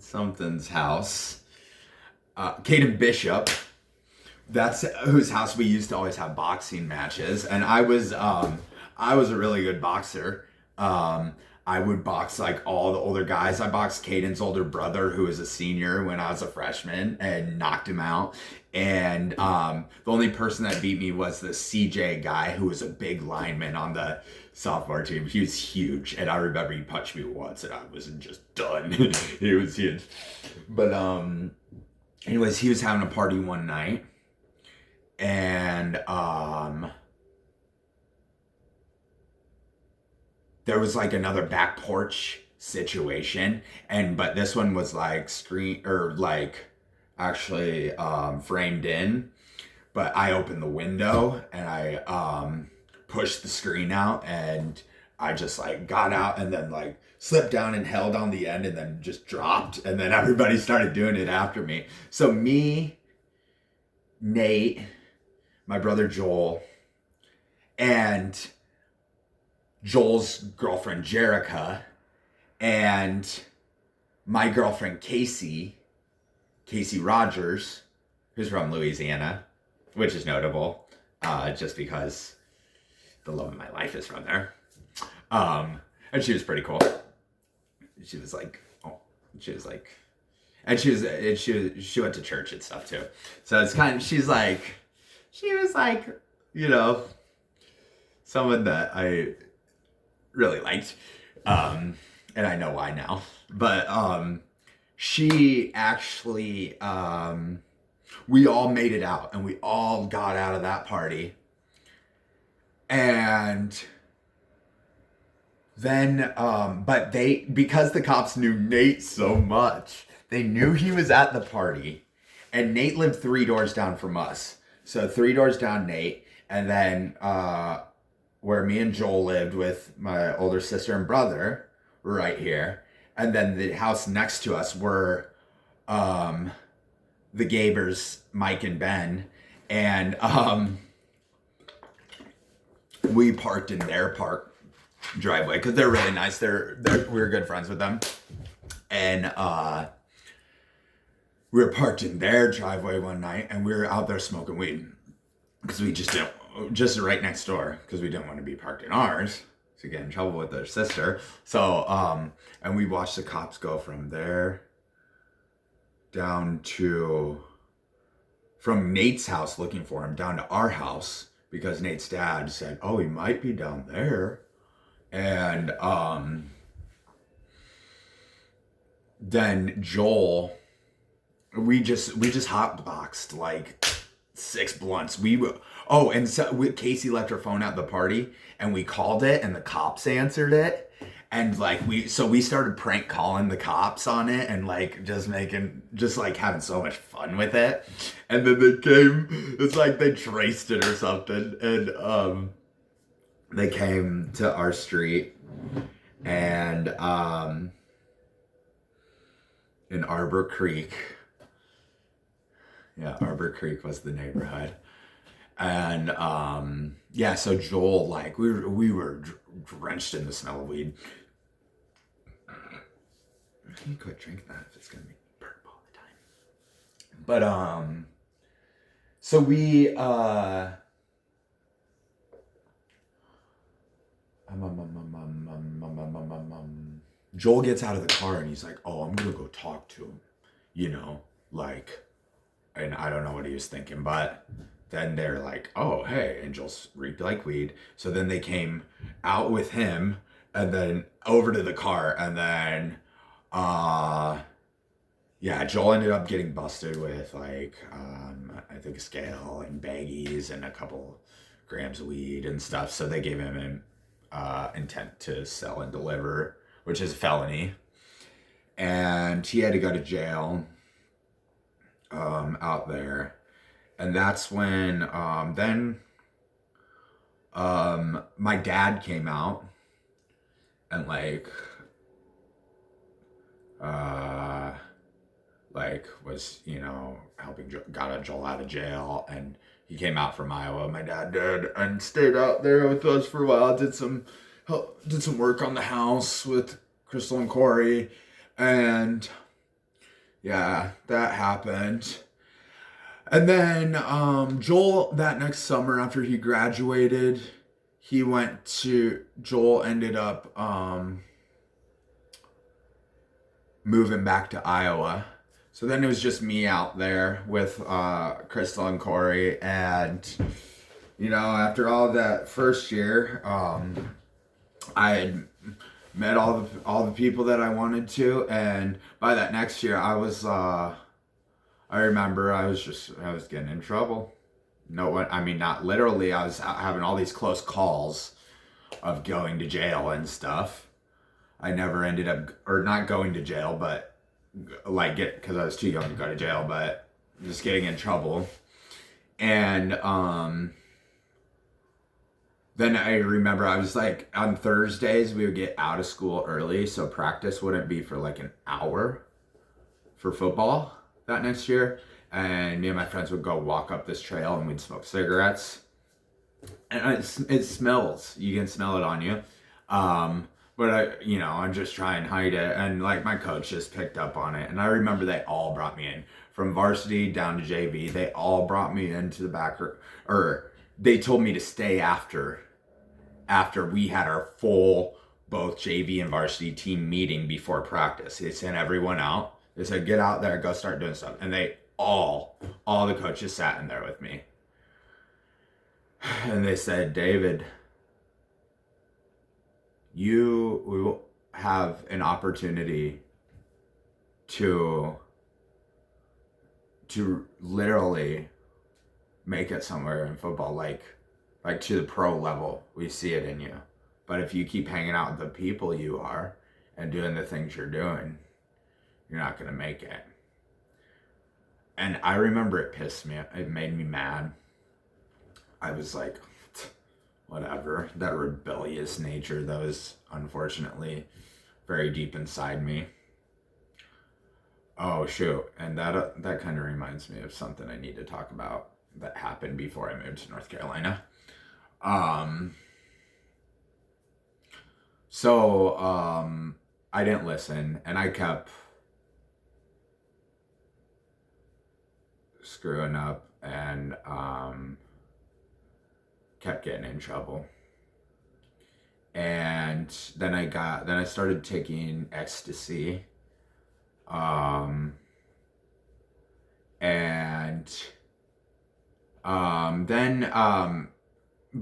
something's house. Caden Bishop. That's whose house we used to always have boxing matches. And I was a really good boxer. I would box like all the older guys. I boxed Caden's older brother, who was a senior when I was a freshman, and knocked him out. And the only person that beat me was the CJ guy, who was a big lineman on the sophomore team. He was huge, and I remember he punched me once, and I was just done. He was huge. But anyways, he was having a party one night, and there was like another back porch situation, but this one was like framed in. But I opened the window and I pushed the screen out, and I just like got out and then like slipped down and held on the end and then just dropped, and then everybody started doing it after me. So me, Nate, my brother Joel, and Joel's girlfriend Jerica, and my girlfriend Casey Rogers, who's from Louisiana, which is notable, just because the love of my life is from there. And she was pretty cool. She went to church and stuff too. So it's kind of, she was like, you know, someone that I really liked, and I know why now. But she actually, we all made it out, and we all got out of that party. And then, but because the cops knew Nate so much, they knew he was at the party, and Nate lived 3 doors down from us. So 3 doors down, Nate, and then where me and Joel lived with my older sister and brother, right here. And then the house next to us were the Gabers, Mike and Ben. And we parked in their driveway because they're really nice. We were good friends with them. And we were parked in their driveway one night, and we were out there smoking weed because we just right next door, because we didn't want to be parked in ours to get in trouble with their sister. So and we watched the cops go from there down to, from Nate's house looking for him, down to our house, because Nate's dad said, oh, he might be down there. And then Joel, we just hotboxed like 6 blunts. Casey left her phone at the party, and we called it, and the cops answered it. And like we started prank calling the cops on it and like just like having so much fun with it. And then they came, it's like they traced it or something, and they came to our street, and in Arbor Creek. Yeah, Arbor Creek was the neighborhood. And yeah, so Joel, like we were drenched in the smell of weed. Can you quit drinking that if it's gonna be burp all the time? But so we Joel gets out of the car and he's like, "Oh, I'm gonna go talk to him," you know, like, and I don't know what he was thinking, but then they're like, "Oh, hey," and Joel's reeked like weed. So then they came out with him and then over to the car, and then yeah, Joel ended up getting busted with like I think a scale and baggies and a couple grams of weed and stuff. So they gave him an intent to sell and deliver, which is a felony, and he had to go to jail out there. And that's when then my dad came out and like was, you know, helping got Joel out of jail, and he came out from Iowa. My dad did, and stayed out there with us for a while. Did some work on the house with Crystal and Corey, and yeah, that happened. And then Joel, that next summer after he graduated, Joel ended up moving back to Iowa. So then it was just me out there with Crystal and Corey. And, you know, after all that first year, I had met all the people that I wanted to. And by that next year, I remember I was getting in trouble. No one, I mean, not literally. I was having all these close calls of going to jail and stuff. I never ended up, or not going to jail, but like because I was too young to go to jail, but just getting in trouble. And then I remember I was like, on Thursdays we would get out of school early, so practice wouldn't be for like an hour for football that next year. And me and my friends would go walk up this trail and we'd smoke cigarettes. And it smells. You can smell it on you. But I'm just trying to hide it. And like my coach just picked up on it. And I remember they all brought me in from varsity down to JV. They all brought me into the back, or they told me to stay after we had our full both JV and varsity team meeting before practice. They sent everyone out. They said, get out there, go start doing stuff. And they all the coaches sat in there with me. And they said, David, you will have an opportunity to literally make it somewhere in football, like to the pro level. We see it in you. But if you keep hanging out with the people you are and doing the things you're doing, you're not going to make it. And I remember it made me mad. I was like, whatever. That rebellious nature that was unfortunately very deep inside me. Oh shoot. And that kind of reminds me of something I need to talk about that happened before I moved to North Carolina. So I didn't listen, and I kept screwing up and kept getting in trouble. And then I started taking ecstasy. But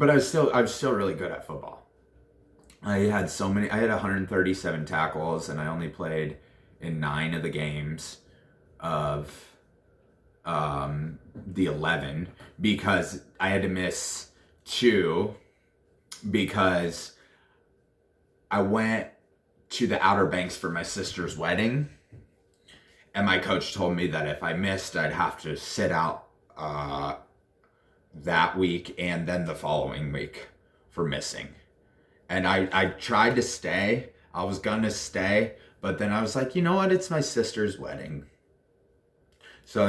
I was still really good at football. I had 137 tackles, and I only played in 9 of the games of the 11, because I had to miss 2 because I went to the Outer Banks for my sister's wedding. And my coach told me that if I missed, I'd have to sit out that week and then the following week for missing. And I tried to stay. I was going to stay. But then I was like, you know what? It's my sister's wedding. So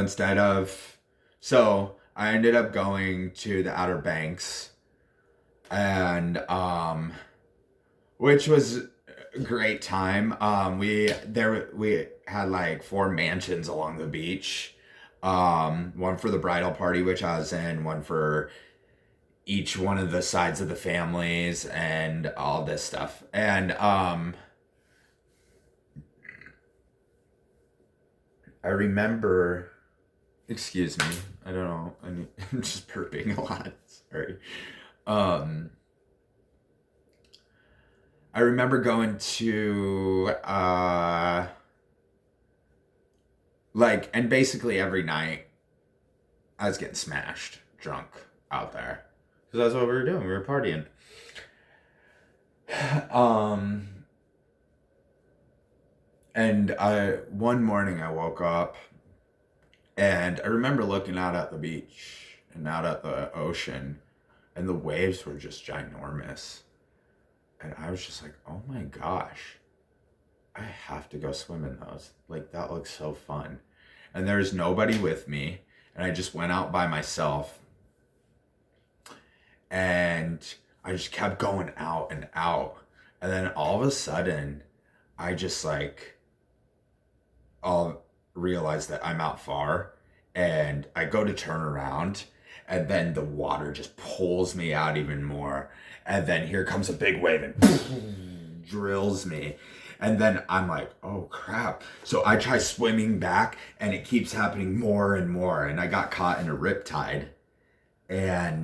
I ended up going to the Outer Banks, and which was a great time. We had like 4 mansions along the beach. One for the bridal party, which I was in, one for each one of the sides of the families, and all this stuff. And I remember, excuse me, I don't know, I'm just burping a lot, sorry. I remember going to, and basically every night, I was getting smashed, drunk out there. Because that's what we were doing, we were partying. And one morning I woke up and I remember looking out at the beach and out at the ocean, and the waves were just ginormous. And I was just like, oh my gosh, I have to go swim in those. Like, that looks so fun. And there's nobody with me, and I just went out by myself. And I just kept going out and out. And then all of a sudden, I just I'll realize that I'm out far, and I go to turn around, and then the water just pulls me out even more. And then here comes a big wave and drills me. And then I'm like, oh crap. So I try swimming back, and it keeps happening more and more. And I got caught in a riptide. And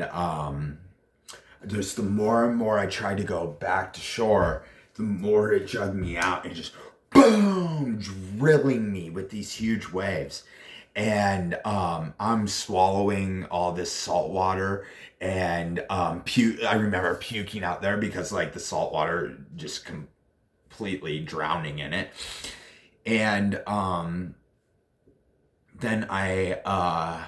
just the more and more I tried to go back to shore, the more it jugged me out and just boom, drilling me with these huge waves. And I'm swallowing all this salt water, and I remember puking out there because the salt water just completely drowning in it. And then I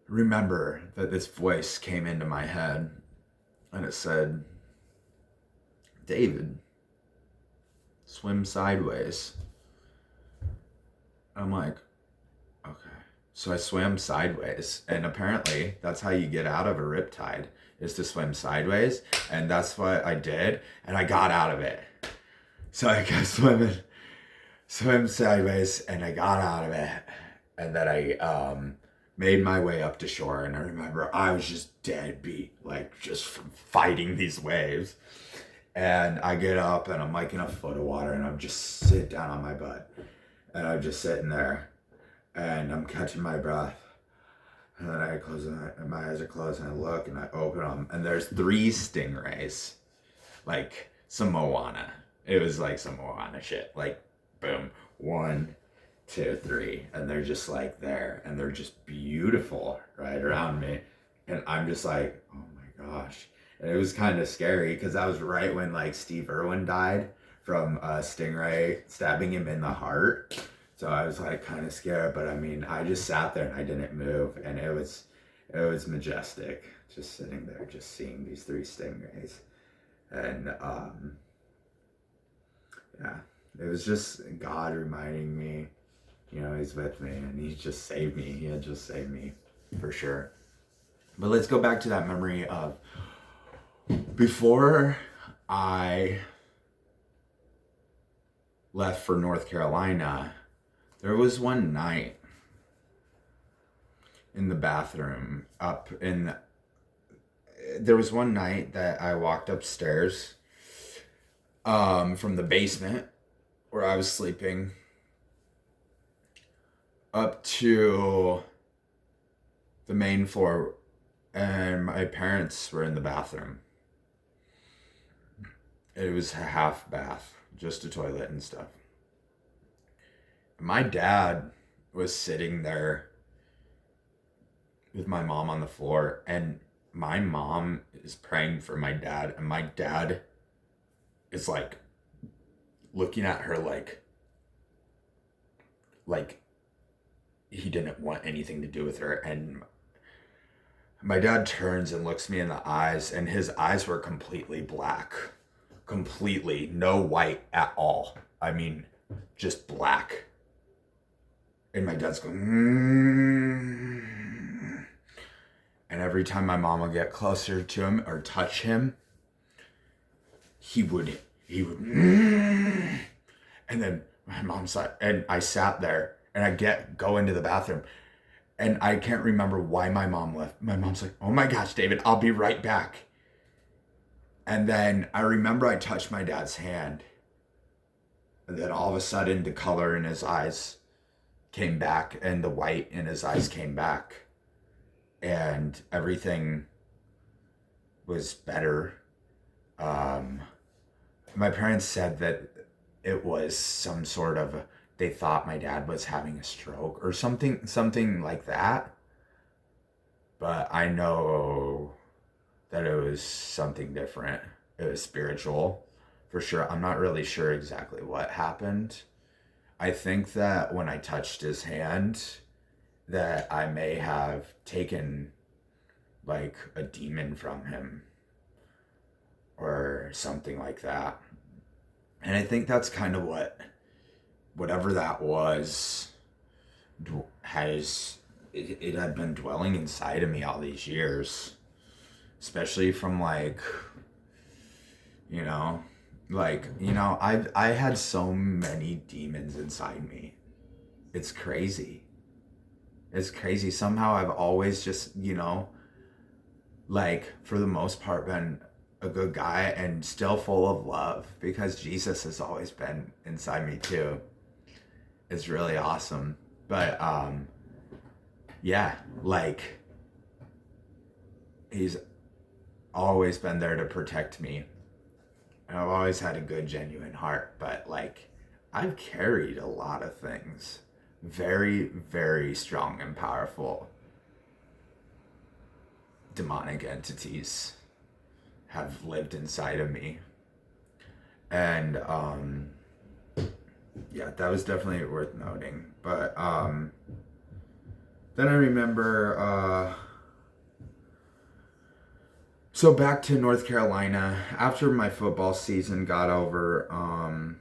remember that this voice came into my head, and it said, David, swim sideways. I'm like, okay. So I swam sideways, and apparently that's how you get out of a riptide, is to swim sideways. And that's what I did, and I got out of it. So I kept swim sideways, and I got out of it. And then I made my way up to shore, and I remember I was just dead beat, just from fighting these waves. And I get up, and I'm in a foot of water, and I'm just sit down on my butt. And I'm just sitting there, and I'm catching my breath. And then I close my eyes are closed, and I look, and I open them, and there's 3 stingrays, some Moana. It was some Moana shit. Boom, 1, 2, 3, and they're just there, and they're just beautiful right around me, and I'm just like, oh my gosh. And it was kind of scary because that was right when Steve Irwin died from a stingray stabbing him in the heart. So I was kind of scared, but I just sat there and I didn't move, and it was majestic, just sitting there, just seeing these 3 stingrays. And yeah, it was just God reminding me, he's with me, and he just saved me. He had just saved me for sure. But let's go back to that memory of before I left for North Carolina. There was one night in the bathroom there was one night that I walked upstairs from the basement where I was sleeping up to the main floor, and my parents were in the bathroom. It was a half bath, just a toilet and stuff. My dad was sitting there with my mom on the floor, and my mom is praying for my dad, and my dad is like looking at her like he didn't want anything to do with her. And my dad turns and looks me in the eyes, and his eyes were completely black. Completely. No white at all. I mean, just black. And my dad's going, And every time my mom would get closer to him or touch him, he would, and then my mom sat, and I sat there, and I go into the bathroom, and I can't remember why my mom left. My mom's like, "Oh my gosh, David, I'll be right back." And then I remember I touched my dad's hand, and then all of a sudden the color in his eyes came back, and the white in his eyes came back, and everything was better. My parents said that it was some sort of, they thought my dad was having a stroke or something like that. But I know that it was something different. It was spiritual, for sure. I'm not really sure exactly what happened. I think that when I touched his hand, that I may have taken like a demon from him or something like that. And I think that's kind of whatever that was, it had been dwelling inside of me all these years, especially from I had so many demons inside me. It's crazy. It's crazy. Somehow I've always just, for the most part, been a good guy and still full of love because Jesus has always been inside me too. It's really awesome. But yeah, he's always been there to protect me. And I've always had a good, genuine heart. But I've carried a lot of things. Very, very strong and powerful demonic entities have lived inside of me. And yeah, that was definitely worth noting. But then I remember so back to North Carolina after my football season got over.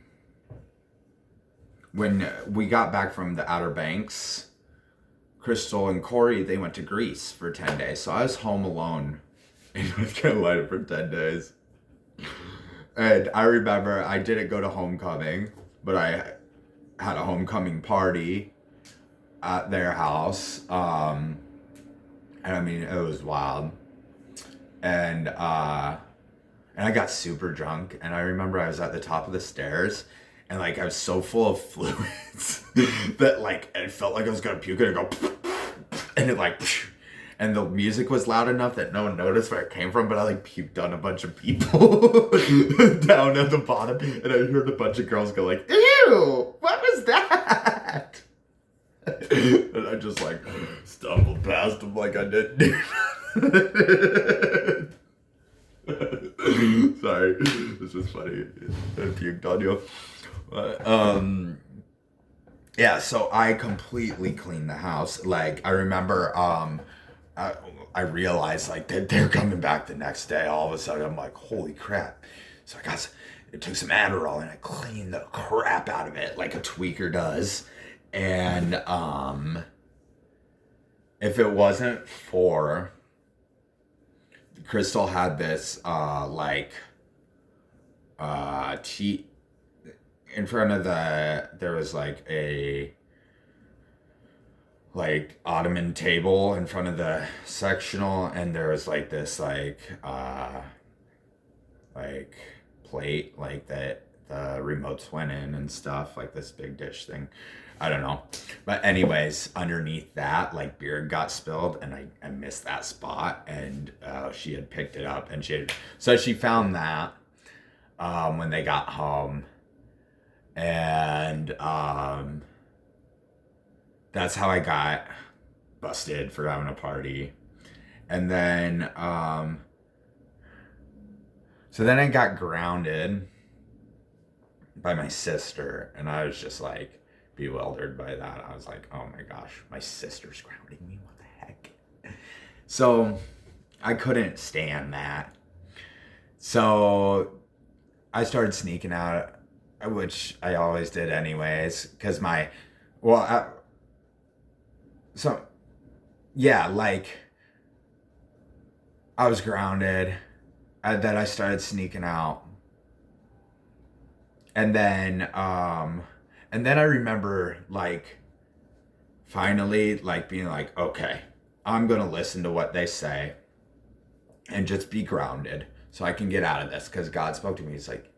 When we got back from the Outer Banks, Crystal and Corey, they went to Greece for 10 days. So I was home alone in North Carolina for 10 days. And I remember I didn't go to homecoming, but I had a homecoming party at their house. And I mean, it was wild. And I got super drunk. And I remember I was at the top of the stairs, and I was so full of fluids that it felt like I was gonna puke, and go, and it and the music was loud enough that no one noticed where it came from, but I puked on a bunch of people down at the bottom, and I heard a bunch of girls go "Ew, what was that?" And I just stumbled past them like I didn't do nothing. Sorry, this was funny. I puked on you. But, yeah, so I completely cleaned the house. I remember, I realized that they're coming back the next day. All of a sudden, I'm like, holy crap! So it took some Adderall and I cleaned the crap out of it like a tweaker does. And if it wasn't for Crystal had this cheat in front of there was a ottoman table in front of the sectional, and there was this plate that the remotes went in and stuff, this big dish thing. I don't know. But anyways, underneath that, beer got spilled, and I missed that spot, and she had picked it up, and so she found that when they got home, and that's how I got busted for having a party. And then so then I got grounded by my sister, and I was just like bewildered by that. I was like, oh my gosh, my sister's grounding me, what the heck? So I couldn't stand that. So I started sneaking out, which I always did anyways, because so yeah, like I was grounded, then I started sneaking out, and then I remember like finally like being like, okay, I'm gonna listen to what they say and just be grounded so I can get out of this, because God spoke to me. He's like,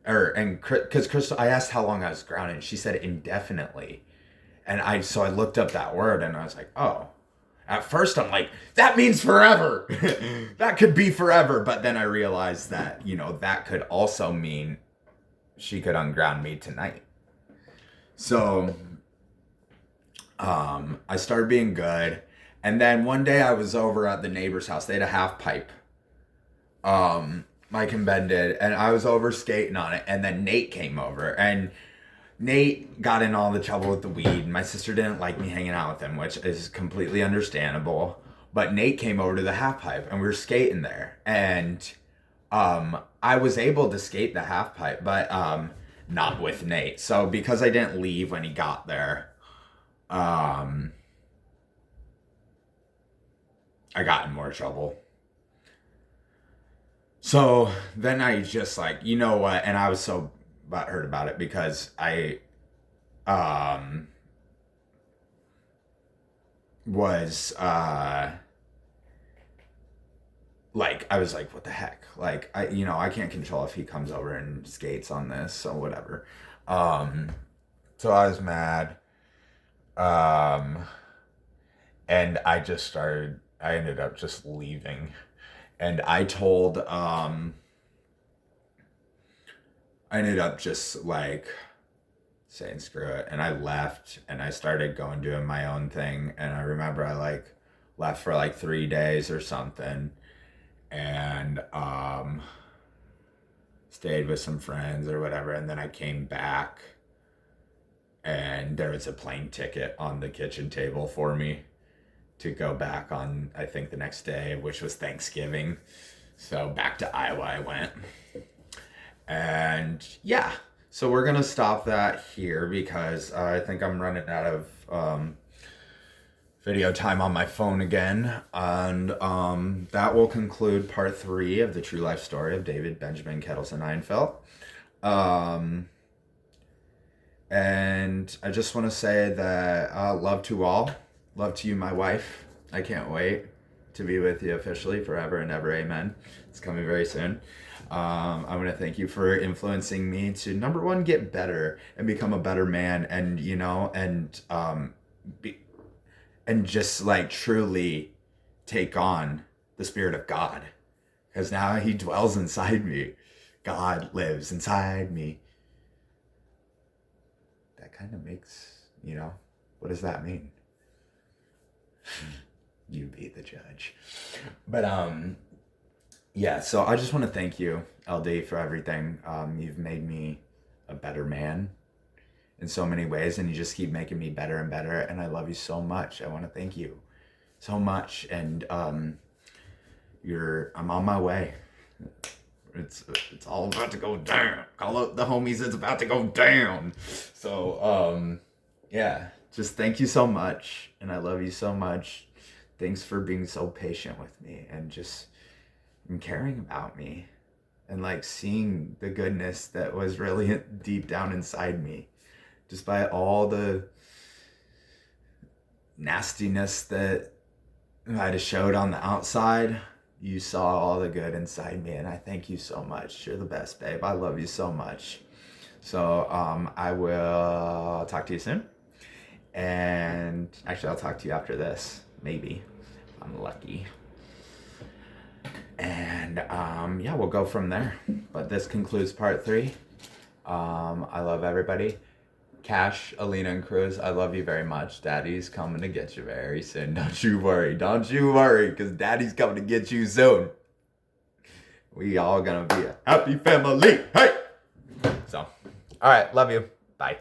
because Crystal, I asked how long I was grounded, and she said indefinitely, and I looked up that word, and I was like, oh. At first, I'm like, that means forever. That could be forever. But then I realized that, that could also mean she could unground me tonight. So, I started being good. And then one day I was over at the neighbor's house. They had a half pipe. Mike and Ben did. And I was over skating on it. And then Nate came over. And Nate got in all the trouble with the weed. My sister didn't like me hanging out with him, which is completely understandable. But Nate came over to the half pipe, and we were skating there. And I was able to skate the half pipe, but not with Nate. So because I didn't leave when he got there, I got in more trouble. So then I just like, you know what? And I was so butthurt about it because I was like, I was like, what the heck? Like, I can't control if he comes over and skates on this, so whatever. So I was mad. And I ended up just leaving. And I ended up just like saying screw it, and I left, and I started doing my own thing. And I remember I like left for like 3 days or something, and stayed with some friends or whatever, and then I came back, and there was a plane ticket on the kitchen table for me to go back on, I think, the next day, which was Thanksgiving. So back to Iowa I went. And yeah, so we're going to stop that here because I think I'm running out of video time on my phone again. And that will conclude part 3 of the true life story of David Benjamin Ketelsen Einfeldt. And I just want to say that love to all. Love to you, my wife. I can't wait to be with you officially forever and ever. Amen. It's coming very soon. I want to thank you for influencing me to, number one, get better and become a better man, and and just like truly take on the Spirit of God, because now He dwells inside me. God lives inside me. That kind of makes, what does that mean? You be the judge. But yeah, so I just want to thank you, LD, for everything. You've made me a better man in so many ways, and you just keep making me better and better, and I love you so much. I want to thank you so much, and I'm on my way. It's all about to go down. Call up the homies, it's about to go down. So yeah, just thank you so much, and I love you so much. Thanks for being so patient with me and just caring about me, and like seeing the goodness that was really deep down inside me, despite all the nastiness that I just showed on the outside. You saw all the good inside me, and I thank you so much. You're the best, babe. I love you so much. So I will talk to you soon, and actually I'll talk to you after this, maybe if I'm lucky. And yeah, we'll go from there. But this concludes part 3. I love everybody. Cash, Alina, and Cruz, I love you very much. Daddy's coming to get you very soon. Don't you worry, because Daddy's coming to get you soon. We all gonna be a happy family. Hey! So, All right. Love you. Bye.